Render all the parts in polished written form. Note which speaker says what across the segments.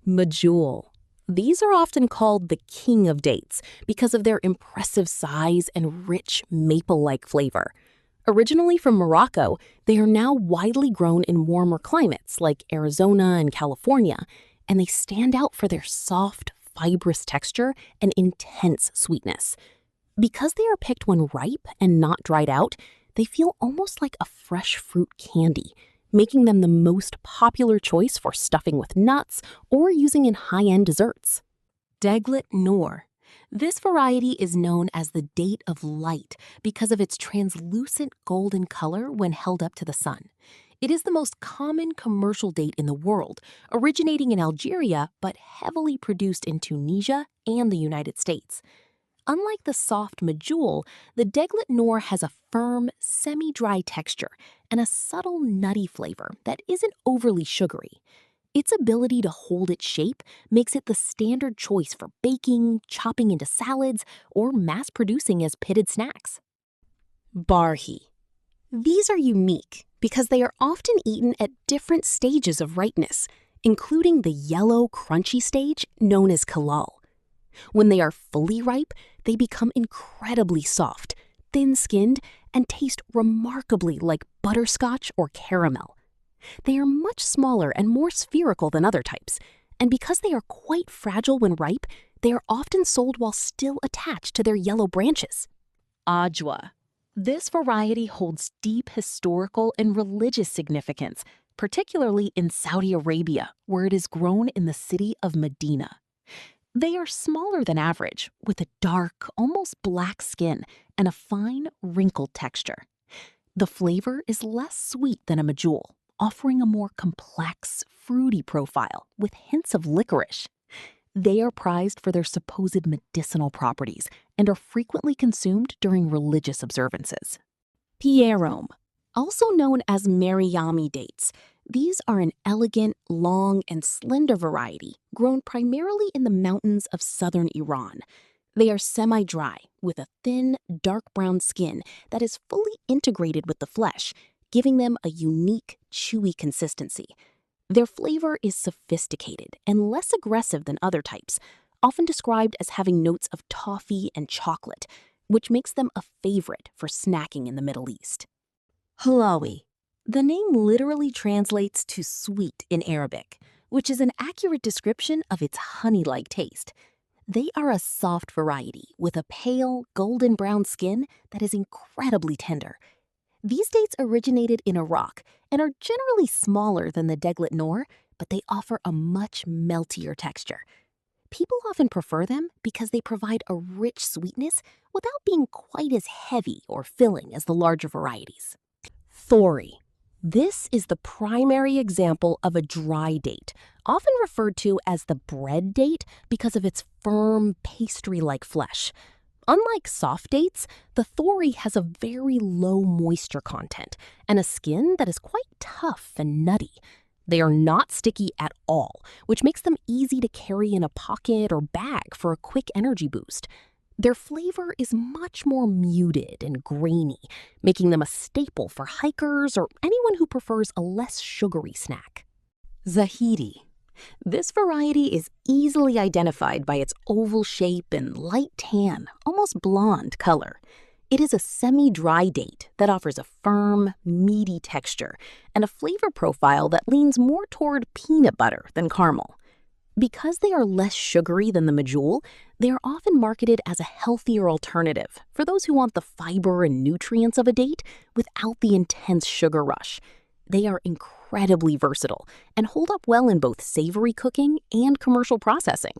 Speaker 1: Medjool. These are often called the king of dates because of their impressive size and rich maple-like flavor. Originally from Morocco, they are now widely grown in warmer climates like Arizona and California, and they stand out for their soft, fibrous texture and intense sweetness. Because they are picked when ripe and not dried out, they feel almost like a fresh fruit candy, making them the most popular choice for stuffing with nuts or using in high-end desserts. Deglet Noor. This variety is known as the date of light because of its translucent golden color when held up to the sun. It is the most common commercial date in the world, originating in Algeria but heavily produced in Tunisia and the United States. Unlike the soft Medjool, the Deglet Noor has a firm, semi-dry texture and a subtle nutty flavor that isn't overly sugary. Its ability to hold its shape makes it the standard choice for baking, chopping into salads, or mass-producing as pitted snacks. Barhi. These are unique because they are often eaten at different stages of ripeness, including the yellow, crunchy stage known as kalal. When they are fully ripe, they become incredibly soft, thin-skinned, and taste remarkably like butterscotch or caramel. They are much smaller and more spherical than other types, and because they are quite fragile when ripe, they are often sold while still attached to their yellow branches. Ajwa. This variety holds deep historical and religious significance, particularly in Saudi Arabia, where it is grown in the city of Medina. They are smaller than average, with a dark, almost black skin and a fine, wrinkled texture. The flavor is less sweet than a Medjool, offering a more complex, fruity profile with hints of licorice. They are prized for their supposed medicinal properties and are frequently consumed during religious observances. Pierrome, also known as Mariami dates. These are an elegant, long, and slender variety grown primarily in the mountains of southern Iran. They are semi-dry, with a thin, dark brown skin that is fully integrated with the flesh, giving them a unique, chewy consistency. Their flavor is sophisticated and less aggressive than other types, often described as having notes of toffee and chocolate, which makes them a favorite for snacking in the Middle East. Halawi. The name literally translates to sweet in Arabic, which is an accurate description of its honey-like taste. They are a soft variety with a pale, golden brown skin that is incredibly tender. These dates originated in Iraq and are generally smaller than the Deglet Noor, but they offer a much meltier texture. People often prefer them because they provide a rich sweetness without being quite as heavy or filling as the larger varieties. Thoory. This is the primary example of a dry date, often referred to as the bread date because of its firm, pastry-like flesh. Unlike soft dates, the Thoory has a very low moisture content and a skin that is quite tough and nutty. They are not sticky at all, which makes them easy to carry in a pocket or bag for a quick energy boost. Their flavor is much more muted and grainy, making them a staple for hikers or anyone who prefers a less sugary snack. Zahidi. This variety is easily identified by its oval shape and light tan, almost blonde color. It is a semi-dry date that offers a firm, meaty texture and a flavor profile that leans more toward peanut butter than caramel. Because they are less sugary than the Medjool, they are often marketed as a healthier alternative for those who want the fiber and nutrients of a date without the intense sugar rush. They are incredibly versatile and hold up well in both savory cooking and commercial processing.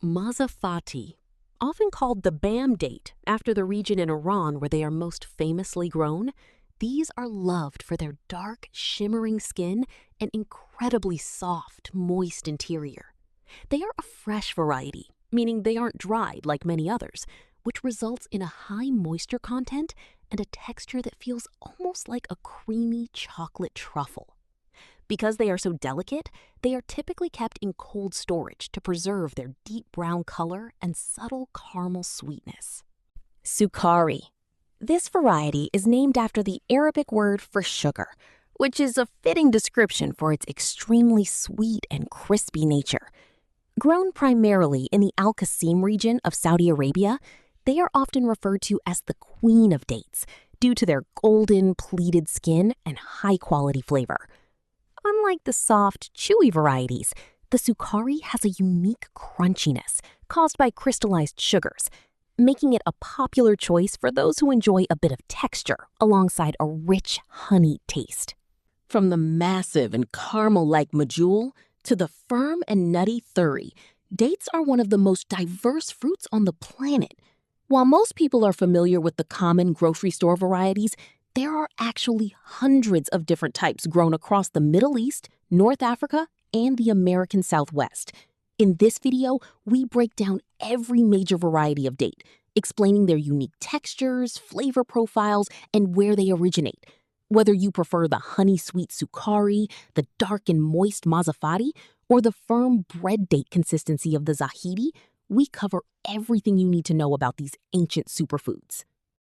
Speaker 1: Mazafati. Often called the Bam date after the region in Iran where they are most famously grown, these are loved for their dark, shimmering skin and incredibly soft, moist interior. They are a fresh variety, meaning they aren't dried like many others, which results in a high moisture content and a texture that feels almost like a creamy chocolate truffle. Because they are so delicate, they are typically kept in cold storage to preserve their deep brown color and subtle caramel sweetness. Sukkari. This variety is named after the Arabic word for sugar, which is a fitting description for its extremely sweet and crispy nature. Grown primarily in the Al-Qasim region of Saudi Arabia, they are often referred to as the queen of dates due to their golden, pleated skin and high-quality flavor. Unlike the soft, chewy varieties, the Sukkari has a unique crunchiness caused by crystallized sugars, making it a popular choice for those who enjoy a bit of texture alongside a rich, honeyed taste. From the massive and caramel-like Medjool to the firm and nutty Thoory, dates are one of the most diverse fruits on the planet. While most people are familiar with the common grocery store varieties, there are actually hundreds of different types grown across the Middle East, North Africa, and the American Southwest. In this video, we break down every major variety of date, explaining their unique textures, flavor profiles, and where they originate. Whether you prefer the honey-sweet Sukkari, the dark and moist Mazafati, or the firm bread date consistency of the Zahidi, we cover everything you need to know about these ancient superfoods.